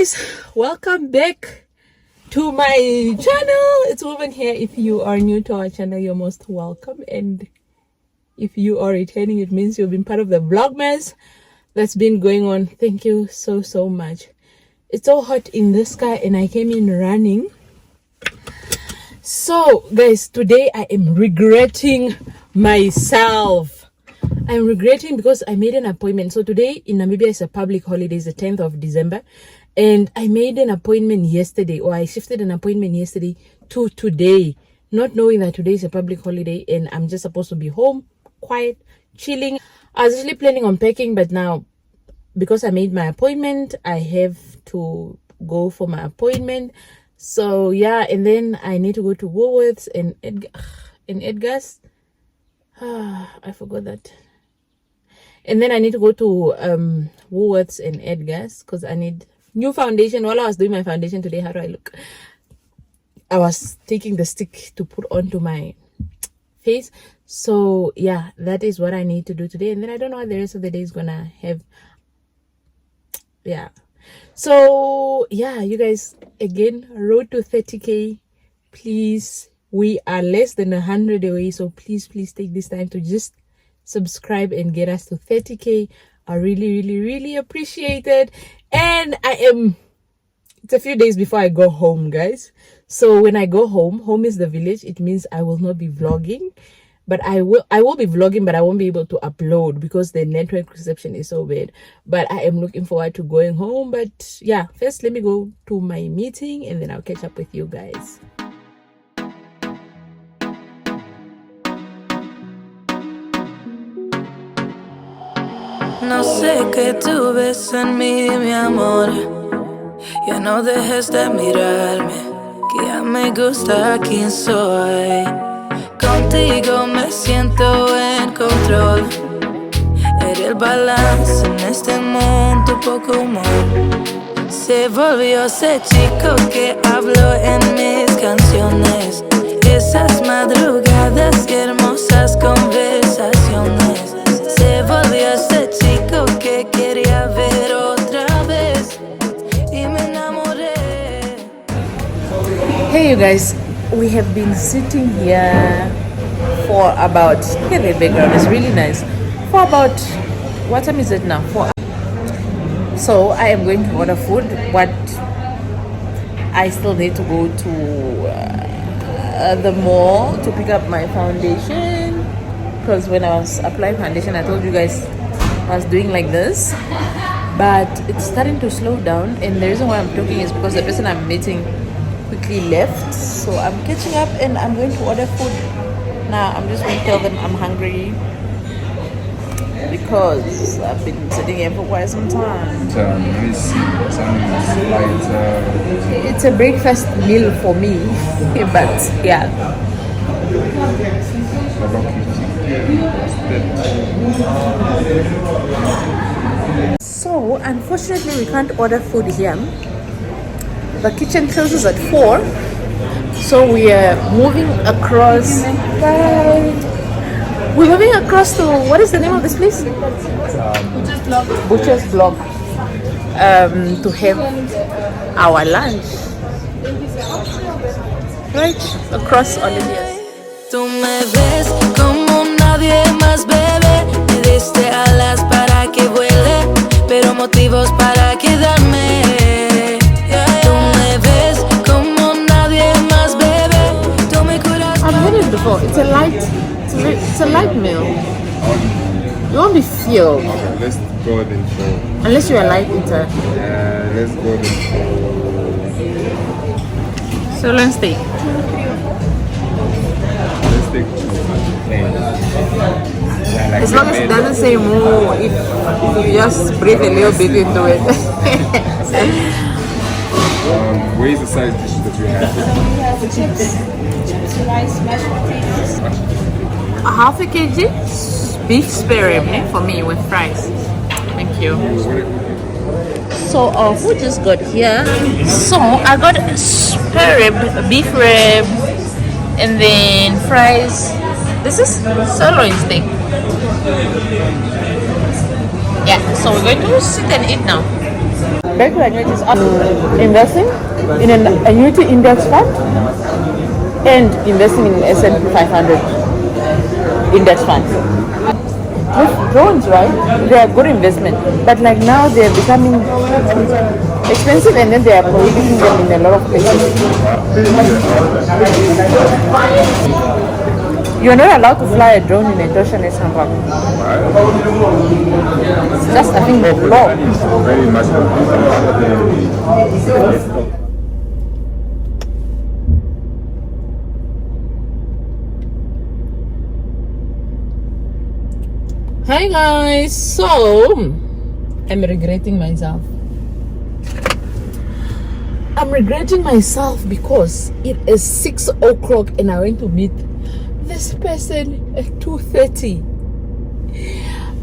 guys, welcome back to my channel. It's Woman here. If you are new to our channel, you're most welcome, and if you are returning, it means you've been part of the Vlogmas that's been going on. Thank you so much. It's so hot in the sky and I came in running. So guys, today I am regretting myself. I'm regretting because I made an appointment. So today in Namibia is a public holiday, it's the 10th of December. And I made an appointment yesterday, or I shifted an appointment yesterday to today, not knowing that today is a public holiday and I'm just supposed to be home, quiet, chilling. I was actually planning on packing, but now because I made my appointment, I have to go for my appointment. So yeah, and then I need to go to Woolworths and Edgar's. I forgot that. And then I need to go to Woolworths and Edgar's because I need new foundation. While I was doing my foundation today, how do I look? I was taking the stick to put onto my face. So yeah, that is what I need to do today. And then I don't know what the rest of the day is gonna have. Yeah. So yeah, you guys, again, road to 30k. Please, we are less than 100 away. So please take this time to just subscribe and get us to 30k. I really appreciate it. And it's a few days before I go home, guys. So when I go home is the village. It means I will not be vlogging, but I will be vlogging, but I won't be able to upload because the network reception is so bad. But I am looking forward to going home. But yeah, first let me go to my meeting and then I'll catch up with you guys. No sé qué tú ves en mí, mi amor. Ya no dejes de mirarme, que ya me gusta quién soy. Contigo me siento en control. Eres el balance en este mundo, poco humor. Se volvió ese chico que habló en mis canciones. Esas madrugadas y hermosas conversaciones. Se volvió ese chico que quería ver otra vez y me enamoré. Hey you guys, we have been sitting here for about, look at the background, it's really nice, for about, what time is it now? So I am going to order food, but I still need to go to the mall to pick up my foundation. Because when I was applying foundation, I told you guys I was doing like this, but it's starting to slow down, and the reason why I'm talking is because the person I'm meeting quickly left. So I'm catching up and I'm going to order food now. I'm just going to tell them I'm hungry because I've been sitting here for quite some time. It's a breakfast meal for me, but yeah. So unfortunately we can't order food here. The kitchen closes at 4, so we are moving across. We're moving across to, what is the name of this place? Butcher's Block. To have our lunch right across Olivia's. Tú me ves como nadie más, bebé. Me diste alas para que vuele, pero motivos para quedarme. Tú me ves como nadie más, bebé. Tú me curas. I've had it before. It's a light meal. You won't be filled. Okay, let's go then for. Unless you're a light eater. Let's go then for. Sirloin steak. Let's take plain. Like As long as it doesn't say moo, if you just breathe a little bit into it. Where is the side dishes that you have? We have chips, rice, mashed potatoes. A half a kg beef spare rib for me with fries. Thank you. So our food just got here. So I got spare rib, beef rib, and then fries. This is sirloin steak. Yeah, so we're going to sit and eat now. back to annuities. Investing in an annuity index fund and investing in S&P 500 index funds. With drones, right? They are good investment, but like now they are becoming expensive, and then they are prohibiting them in a lot of places. You are not allowed to fly a drone in Etosha National Park. It's just, I think, the law. Very much the list of Hi guys, so I'm regretting myself. I'm regretting myself because it is 6 o'clock and I went to meet this person at 2:30.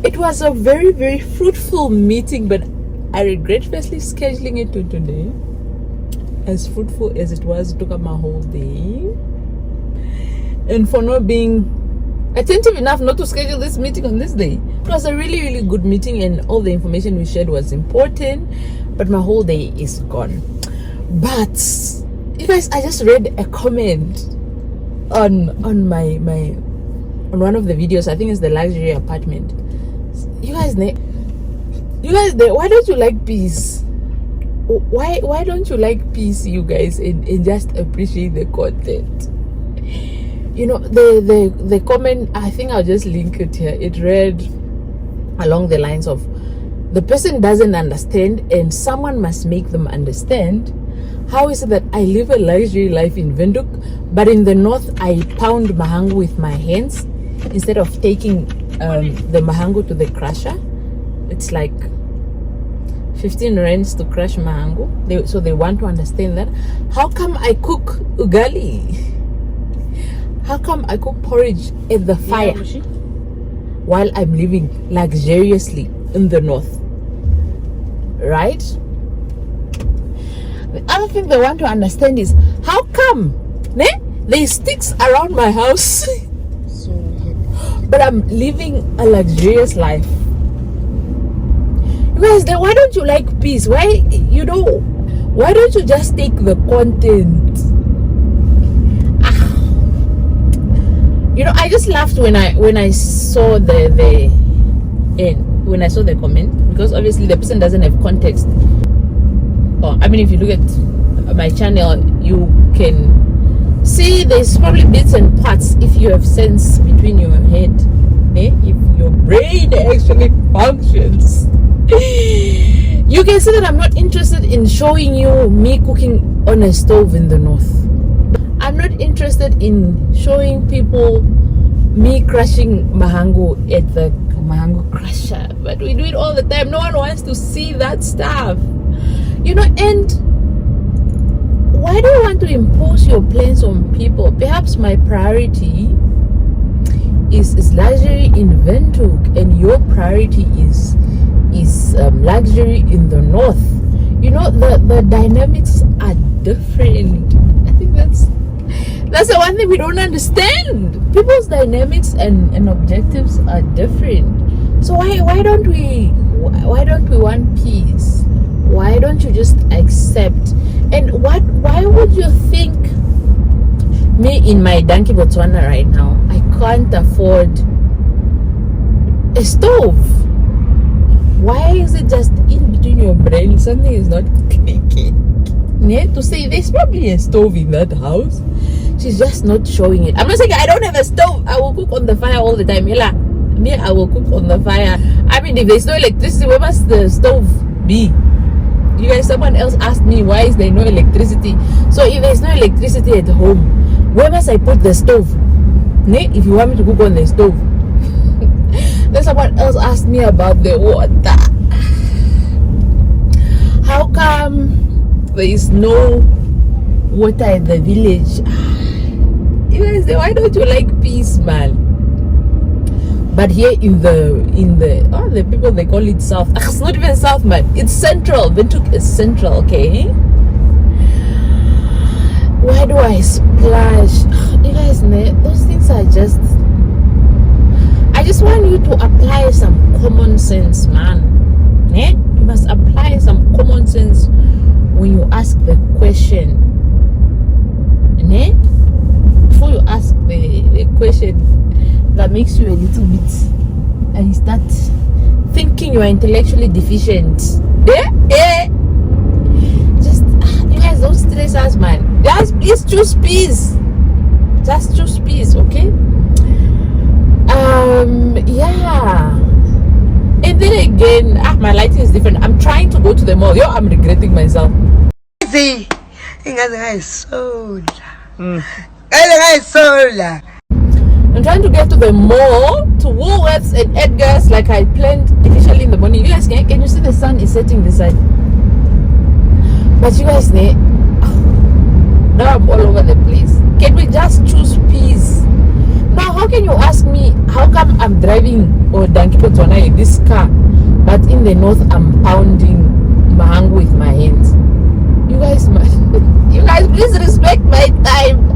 It was a very, very fruitful meeting, but I regret firstly scheduling it to today. As fruitful as it was, it took up my whole day. And for not being attentive enough not to schedule this meeting on this day. It was a really, really good meeting and all the information we shared was important, but my whole day is gone. But you guys, I just read a comment on one of the videos. I think it's the luxury apartment. You guys, why don't you like peace? Why don't you like peace, you guys, and just appreciate the content? You know, the comment, I think I'll just link it here. It read along the lines of, the person doesn't understand and someone must make them understand. How is it that I live a luxury life in Windhoek, but in the north I pound mahangu with my hands instead of taking the mahangu to the crusher? It's like 15 rands to crush mahangu. So they want to understand that. How come I cook ugali? How come I cook porridge at the fire while I'm living luxuriously in the north? Right? The other thing they want to understand is, how come there's sticks around my house but I'm living a luxurious life? You guys, then why don't you like peace? Why don't you just take the content? You know, I just laughed when I saw the comment, because obviously the person doesn't have context. I mean, if you look at my channel, you can see there's probably bits and parts if you have sense between your head, if your brain actually functions. You can see that I'm not interested in showing you me cooking on a stove in the north. I'm not interested in showing people me crushing mahangu at the mahangu crusher, but we do it all the time. No one wants to see that stuff, you know. And why do you want to impose your plans on people? Perhaps my priority is luxury in Windhoek, and your priority is luxury in the north. You know, the dynamics are different. I think that's the one thing we don't understand. People's dynamics and objectives are different. So why don't we want peace? Why don't you just accept? And why would you think me in my Danki Botswana right now, I can't afford a stove? Why is it just in between your brain? Something is not clicking. To say there's probably a stove in that house, she's just not showing it. I'm not saying I don't have a stove. I will cook on the fire all the time. Me, I will cook on the fire. I mean, if there's no electricity, where must the stove be? You guys, someone else asked me, why is there no electricity? So if there's no electricity at home, where must I put the stove? If you want me to cook on the stove. Then someone else asked me about the water. How come there is no water in the village? You guys say, why don't you like peace, man? But here in the people, they call it south. It's not even south, man. It's central. Windhoek is central, okay? Why do I splash? You guys know, those things are just, I just want you to apply some common sense, man. you must apply some common sense when you ask the question. Before you ask the question that makes you a little bit, and you start thinking you are intellectually deficient. Just, you guys don't stress us, man. Just please choose peace. Just choose peace, okay? Yeah. And then again, my lighting is different. I'm trying to go to the mall. I'm regretting myself. See, I'm trying to get to the mall, to Woolworths and Edgar's like I planned initially in the morning. You guys, can you see the sun is setting this side? But you guys, now I'm all over the place. Can we just choose peace? Now, how can you ask me, how come I'm driving or Danki Botswana in this car, but in the north I'm pounding mahang with my hands? You guys, please respect my time.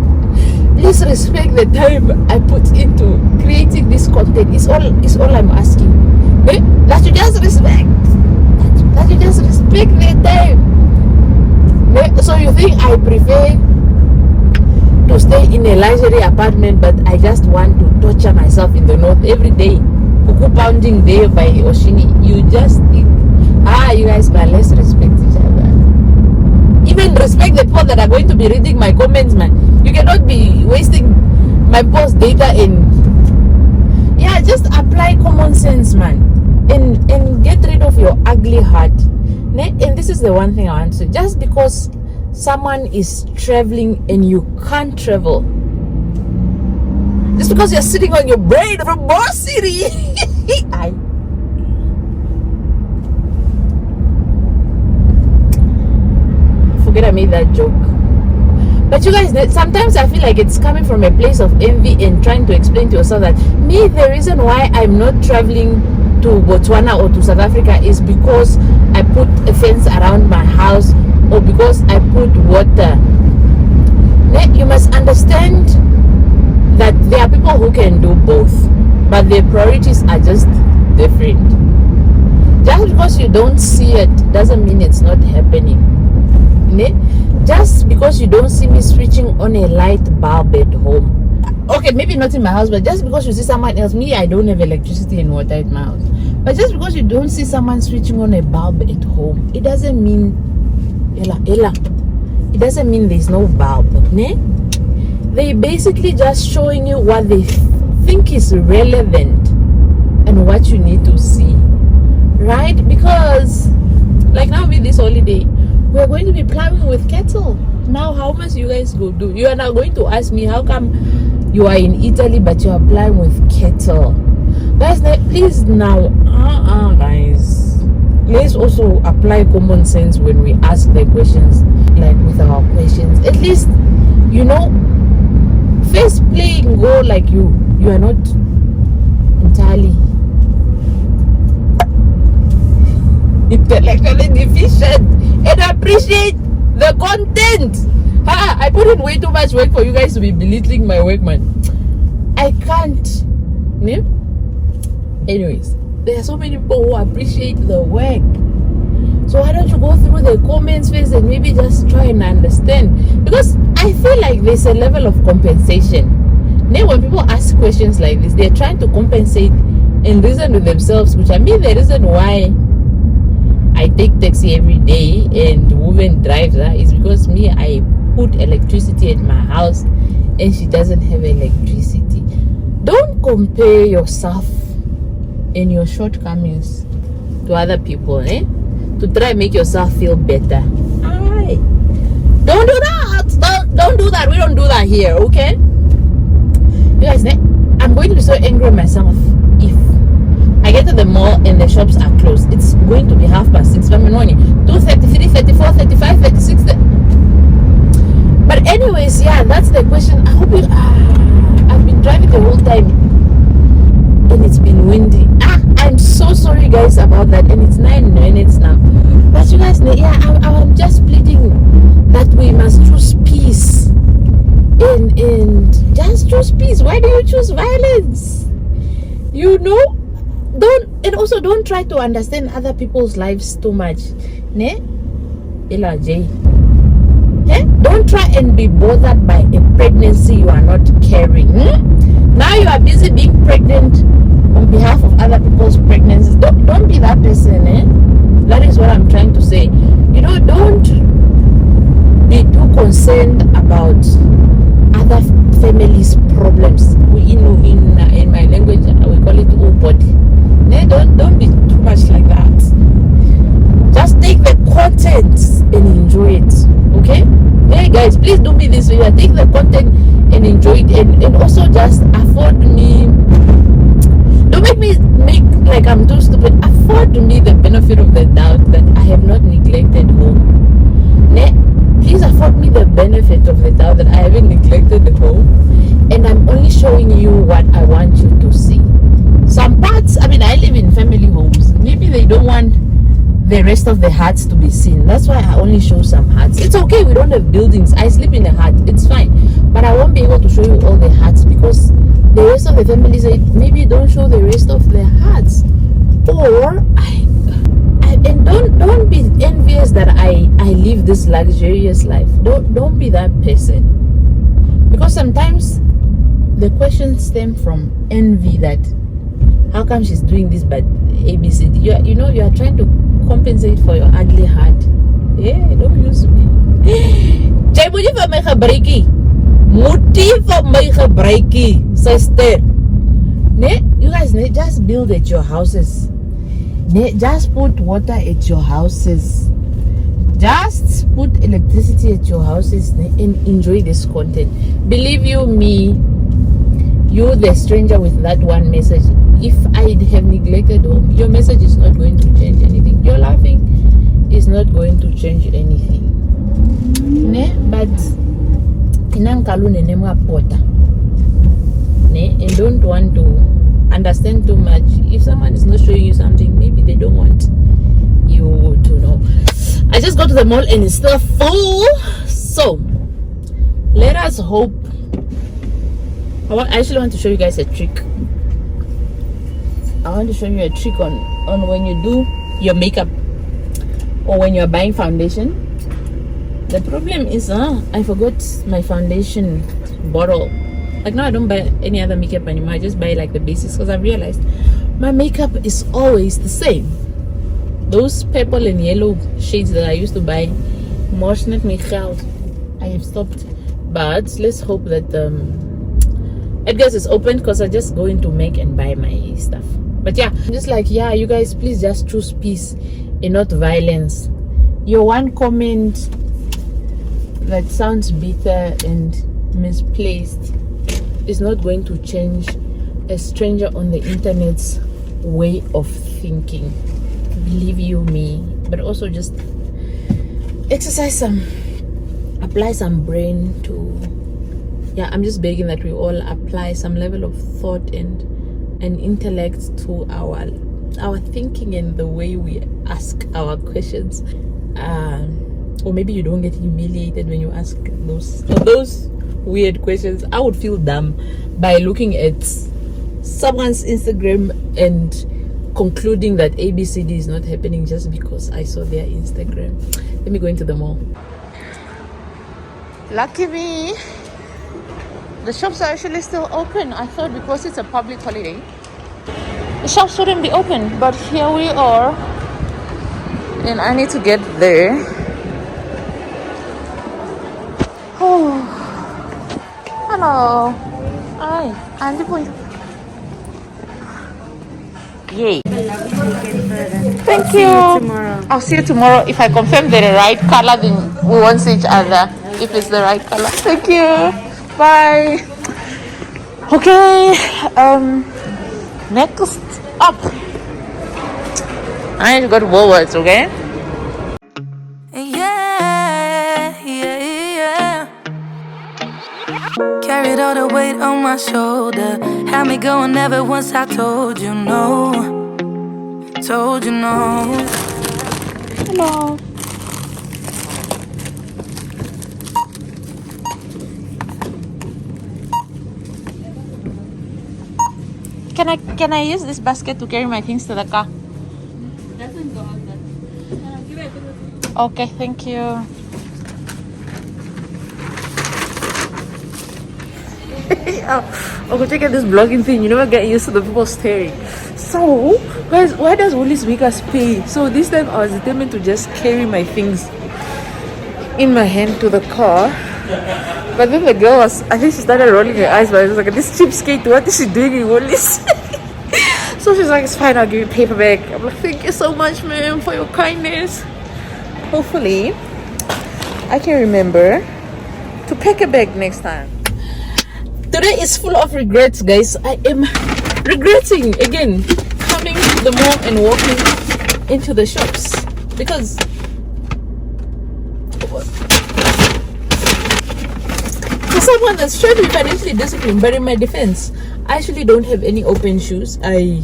Please respect the time I put into creating this content. It's all I'm asking. That you just respect. That you just respect the time. So you think I prefer to stay in a luxury apartment, but I just want to torture myself in the north every day? Kuku pounding there by Oshini. You just think, you guys, but let's respect each other. Even respect the people that are going to be reading my comments, man. You cannot be wasting my post data in. Yeah, just apply common sense, man, and get rid of your ugly heart. And this is the one thing I want to say. Just because someone is traveling and you can't travel, just because you're sitting on your brain from Boss City, forget I made that joke. But you guys, sometimes I feel like it's coming from a place of envy and trying to explain to yourself that the reason why I'm not traveling to Botswana or to South Africa is because I put a fence around my house, or because I put water. You must understand that there are people who can do both, but their priorities are just different. Just because you don't see it doesn't mean it's not happening. Just because you don't see me switching on a light bulb at home, okay, maybe not in my house, but just because you see someone else, I don't have electricity and water at my house, but just because you don't see someone switching on a bulb at home, it doesn't mean it doesn't mean there's no bulb. They basically just showing you what they think is relevant and what you need to see, right? Because like now with this holiday, we're going to be plowing with cattle. Now, how much you guys go do? You are now going to ask me, how come you are in Italy but you are plowing with cattle? Guys, please now, guys, let's also apply common sense when we ask the questions, like with our questions. At least, face play and go like you are not entirely intellectually deficient, and appreciate the content. I put in way too much work for you guys to be belittling my work, man. I can't. Anyways, there are so many people who appreciate the work. So why don't you go through the comments first and maybe just try and understand? Because I feel like there's a level of compensation. When people ask questions like this, they're trying to compensate and reason with themselves, which the reason why I take taxi every day and woman drives is because I put electricity at my house and she doesn't have electricity. Don't compare yourself and your shortcomings to other people, to try and make yourself feel better. Don't do that. Don't do that. We don't do that here, okay? You guys, I'm going to be so angry at myself if I get to the mall and the shops are closed. It's going to be 6:30 in the morning. 2:33, 34, 35, 36. But anyways, that's the question. I hope I've been driving the whole time and it's been windy. I'm so sorry guys about that, and it's 9 minutes now. But you guys, I'm just pleading that we must choose peace and just choose peace. Why do you choose violence? Don't And also don't try to understand other people's lives too much. Ne? Ella J. Eh? Don't try and be bothered by a pregnancy you are not carrying. Now you are busy being pregnant on behalf of other people's pregnancies. Don't be that person, eh? That is what I'm trying to say. You know, don't be too concerned about other families' problems. In my language we call it body. Don't be too much like that. Just take the content and enjoy it. Okay? Hey guys, please don't be this way. Take the content and enjoy it, and also just afford me. Don't make like I'm too stupid. Afford me the benefit of the doubt that I have not neglected home. Please afford me the benefit of the doubt that I haven't neglected the home, and I'm only showing you what I want you to see. Some parts, I mean, I live in family homes. Maybe they don't want the rest of the huts to be seen. That's why I only show some huts. It's okay, we don't have buildings. I sleep in a hut. It's fine. But I won't be able to show you all the huts because the rest of the family say maybe don't show the rest of the huts. Or and don't be envious that I live this luxurious life. Don't be that person. Because sometimes the questions stem from envy that how come she's doing this but ABCD. You are trying to compensate for your ugly heart. Yeah, don't use me. Motief van my gebruikie, sister. You guys just build at your houses. Just put water at your houses. Just put electricity at your houses and enjoy this content. Believe you me, you the stranger with that one message. If I have neglected home, your message is not going to change anything. Your laughing is not going to change anything. But and don't want to understand too much. If someone is not showing you something, maybe they don't want you to know. I just got to the mall and it's still full. So let us hope. I actually want to show you guys a trick. I want to show you a trick on when you do your makeup or when you're buying foundation. The problem is I forgot my foundation bottle. Like now I don't buy any other makeup anymore. I just buy like the basics because I've realized my makeup is always the same. Those purple and yellow shades that I used to buy, I have stopped. But let's hope that Edgar's is open because I just go into Mac and buy my stuff. But yeah, I'm just like, yeah, you guys please just choose peace and not violence. Your one comment that sounds bitter and misplaced is not going to change a stranger on the internet's way of thinking. Believe you me. But also just apply some brain to, yeah, I'm just begging that we all apply some level of thought and intellect to our thinking and the way we ask our questions. Or maybe you don't get humiliated when you ask those weird questions. I would feel dumb by looking at someone's Instagram and concluding that ABCD is not happening just because I saw their Instagram. Let me go into the mall. Lucky me, the shops are actually still open. I thought because it's a public holiday the shops shouldn't be open, but here we are and I need to get there. Oh, hello. Hi, Andy. Yay. Thank you. I'll see you tomorrow. If I confirm the right color, then we won't see each other. If it's the right color. Thank you. Bye. Okay. Next up, I need to go to Woolworths, okay? Carried all the weight on my shoulder. Had me going ever once I told you no. Told you no. Hello. Can I use this basket to carry my things to the car? Doesn't go out that. Give it. Okay, thank you. Oh, check out this vlogging thing. You never get used to the people staring. So, guys, why does Woolies make us pay? So this time I was determined to just carry my things in my hand to the car. But then the girl was, I think she started rolling her eyes, but I was like, this cheapskate, what is she doing in Woolies? So she's like, it's fine, I'll give you a paper bag. I'm like, thank you so much, ma'am, for your kindness. Hopefully, I can remember to pack a bag next time. Today is full of regrets, guys. I am regretting again coming to the mall and walking into the shops because for someone that's trying to be financially disciplined, but in my defense, I actually don't have any open shoes. I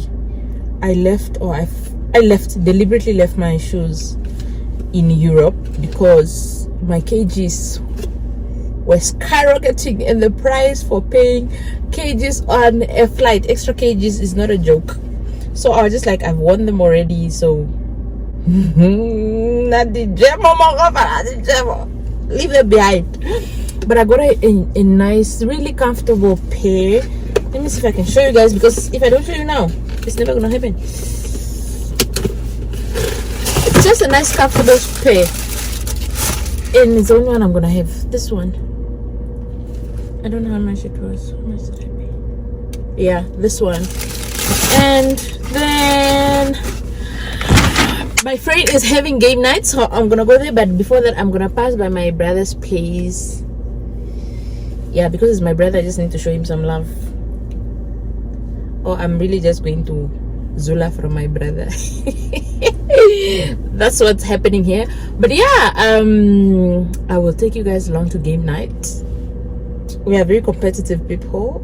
deliberately left my shoes in Europe because my kgs were skyrocketing and the price for paying kgs on a flight, extra kgs, is not a joke. So I was just like, I've worn them already, so leave them behind. But I got a nice, really comfortable pair. Let me see if I can show you guys, because if I don't show you now, it's never gonna happen. It's just a nice comfortable pair, and it's the only one I'm gonna have. This one, I don't know how much it was. How much did I pay? Yeah, this one. And then my friend is having game night, so I'm gonna go there. But before that, I'm gonna pass by my brother's place. Yeah, because it's my brother, I just need to show him some love. Or I'm really just going to Zula from my brother. That's what's happening here. But yeah, I will take you guys along to game night. We are very competitive people.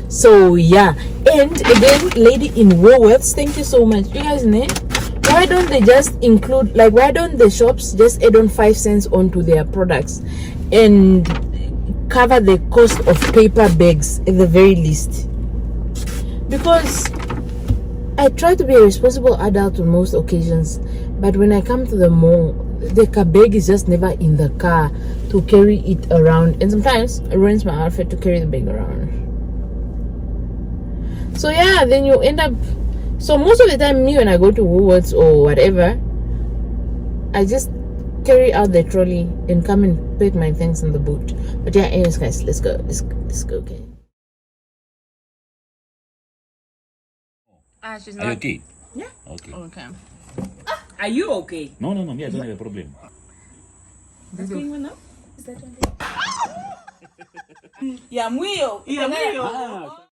So yeah, and again, lady in Woolworths, thank you so much. You guys know, why don't they just include, like, why don't the shops just add on 5 cents onto their products and cover the cost of paper bags at the very least? Because I try to be a responsible adult on most occasions, but when I come to the mall, the car bag is just never in the car to carry it around, and sometimes it ruins my outfit to carry the bag around. So yeah, then you end up, so most of the time, me, when I go to Woolworths or whatever, I just carry out the trolley and come and put my things in the boot. But yeah, anyways, guys, let's go, okay. She's Are you okay? Yeah. Okay. Okay. Are you okay? No, me, I don't have a problem. What's going on now? Is that one? Yeah, muy. Ah,